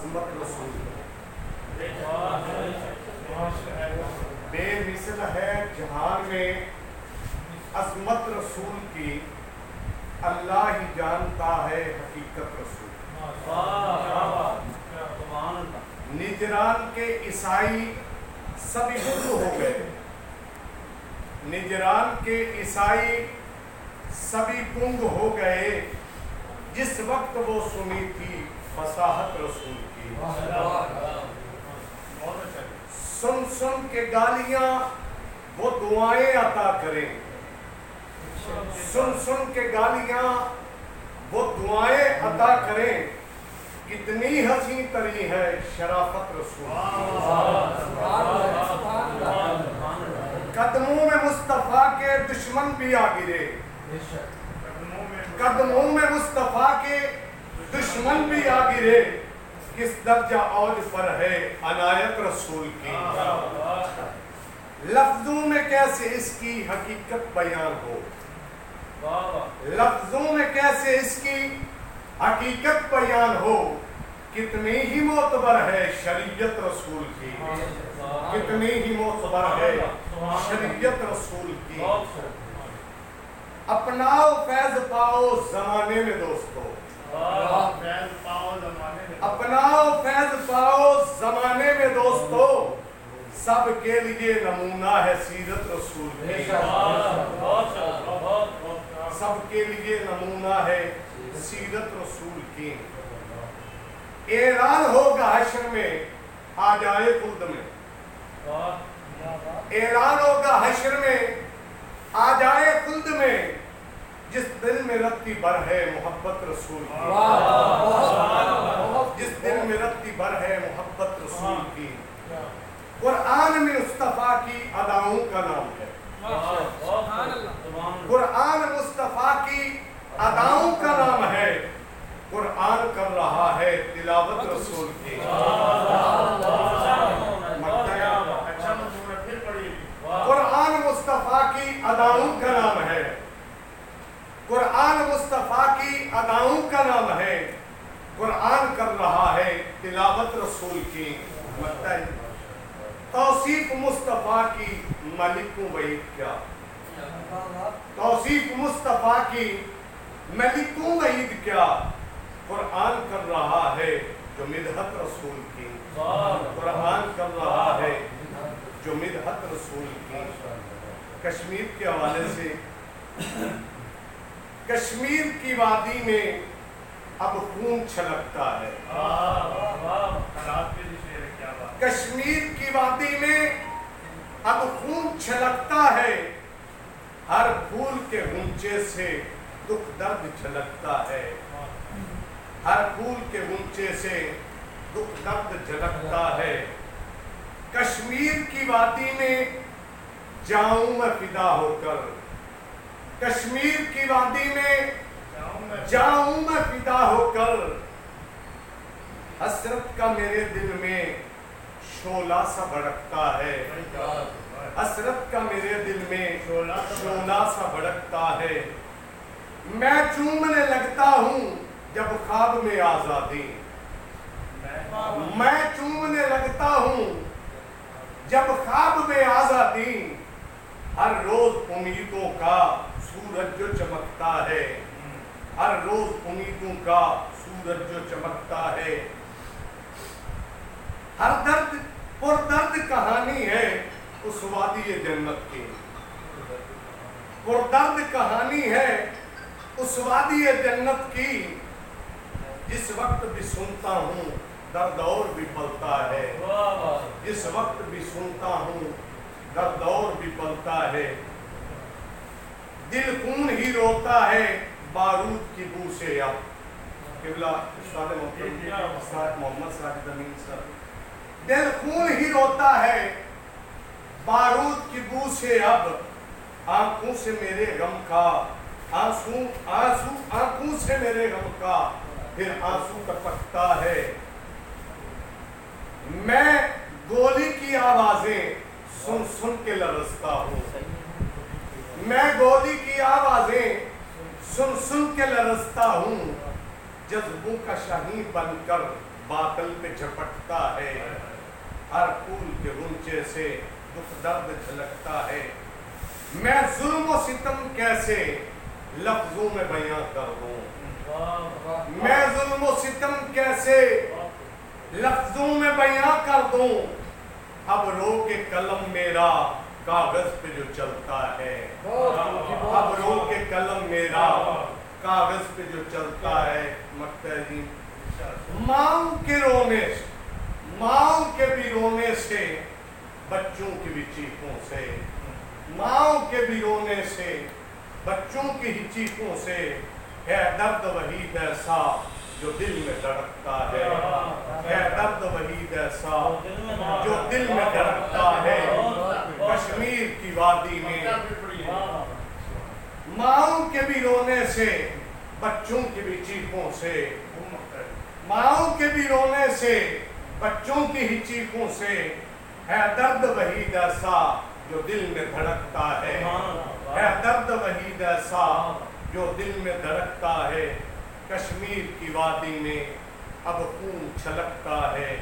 عظمت رسول بے مثل ہے جہان میں عظمت رسول کی، اللہ ہی جانتا ہے حقیقت رسول۔ نجران کے عیسائی سبھی ہندو ہو گئے، نجران کے عیسائی سبھی گنگ ہو گئے، جس وقت وہ سنی تھی فصاحت رسول کی۔ سن سن کے گالیاں وہ دعائیں عطا کریں، سن سن کے گالیاں وہ دعائیں عطا کریں، کتنی حسین تری ہے شرافت رسول کی۔ قدموں میں مصطفیٰ کے دشمن بھی آ گرے، قدموں میں مصطفیٰ کے دشمن بھی آ گرے، کس درجہ اوج پر ہے عنایت رسول کی۔ لفظوں میں کیسے اس کی حقیقت بیان ہو، لفظوں میں کیسے اس کی حقیقت بیان ہو، کتنی ہی معتبر ہے شریعت رسول کی، کتنی ہی معتبر ہے شریعت رسول کی۔ اپناؤ فیض پاؤ زمانے میں دوستو، اپناؤ فیض پاؤ زمانے میں دوستو، سب کے لیے نمونہ ہے سیرت رسول کی، سب کے لیے نمونہ ہے سیرت رسول کی۔ اعلان ہوگا حشر میں آ جائے خلد میں، اعلان ہوگا حشر میں آ جائے خلد میں، جس دل میں رتی بھر ہے محبت رسول کی، جس دل میں رتی بھر ہے محبت رسول کی۔ قرآن میں مصطفیٰ کی اداؤں کا نام ہے، قرآن مصطفیٰ کی اداؤں کا نام ہے، قرآن کر رہا ہے تلاوت رسول کی۔ قرآن مصطفیٰ کی اداؤں کا نام ہے، قرآن مصطفیٰ کی اداؤں کا نام ہے، قرآن کر رہا ہے تلاوت رسول کی۔ توصیف مصطفیٰ کی ملکوں وحید کیا، توصیف مصطفیٰ کی ملکوں وحید کیا، قرآن کر رہا ہے جو مدحت رسول کی، قرآن کر رہا ہے جو مدحت رسول کی۔ کشمیر کے حوالے سے، کشمیر کی وادی میں اب خون چھلکتا ہے، کشمیر کی وادی میں اب خون چھلکتا ہے، ہر پھول کے غنچے سے دکھ درد جھلکتا ہے، ہر پھول کے غنچے سے دکھ درد جھلکتا ہے۔ کشمیر کی وادی میں جاؤں میں فدا ہو کر، کشمیر کی وادی میں جاؤں میں فدا ہو کر، حسرت کا میرے دل میں شعلہ سا بھڑکتا ہے، حسرت کا میرے دل میں شعلہ سا بھڑکتا ہے۔ میں چومنے لگتا ہوں جب خواب میں آزادی، میں چومنے لگتا ہوں جب خواب میں آزادی، ہر روز امیدوں کا سورج جو چمکتا ہے، ہر روز امیدوں کا سورج جو چمکتا ہے۔ ہر درد پر درد کہانی ہے اس وادی جنت کی، پر درد کہانی ہے اس وادی جنت کی، جس وقت بھی سنتا ہوں درد اور بھی پلتا ہے، جس وقت بھی سنتا ہوں درد اور بھی پلتا ہے۔ دل خون ہی روتا ہے بارود کی بو سے، اب قبلہ استاد محترم استاد محمد ساجد امین صاحب، دل خون ہی روتا ہے بارود کی بو سے، اب آنکھوں سے میرے غم کا آنسو آنکھوں سے میرے غم کا پھر آنسو ٹپکتا ہے۔ میں گولی کی آوازیں سن سن کے لرزتا ہوں، میں گولی کی آوازیں سن سن کے لرزتا ہوں، جذبوں کا شاہین بن کر باطل پہ جھپٹتا ہے، ہر پھول کے غنچے سے دکھ درد جھلکتا ہے۔ میں ظلم و ستم کیسے لفظوں میں بیاں کر دوں، میں ظلم و ستم کیسے لفظوں میں بیاں کر دوں، اب رو کے قلم میرا کاغذ پہ جو چلتا ہے، اب رو کے قلم میرا کاغذ پہ جو چلتا ہے۔ مقتدی ماں کے رونے سے، ماں کے بھی رونے سے، بچوں کی بھی چیخوں سے، ماں کے بھی رونے سے، بچوں کی ہی چیخوں سے، ہے درد وحید ایسا جو دل میں دھڑکتا ہے، ہے درد وحید ایسا جو دل میں دھڑکتا ہے۔ کشمیر کی وادی میں ماں کے بھی رونے سے، بچوں کی بھی چیخوں سے، ماں کے بھی رونے سے، بچوں کی ہی چیخوں سے، ہے درد وحید ایسا جو دل میں دھڑکتا ہے، ہے درد وحید ایسا جو دل میں دھڑکتا ہے۔ کشمیر کی وادی میں اب خون چھلکتا ہے،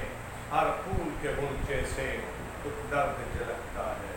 ہر پھول کے غنچے سے دکھ درد جھلکتا ہے۔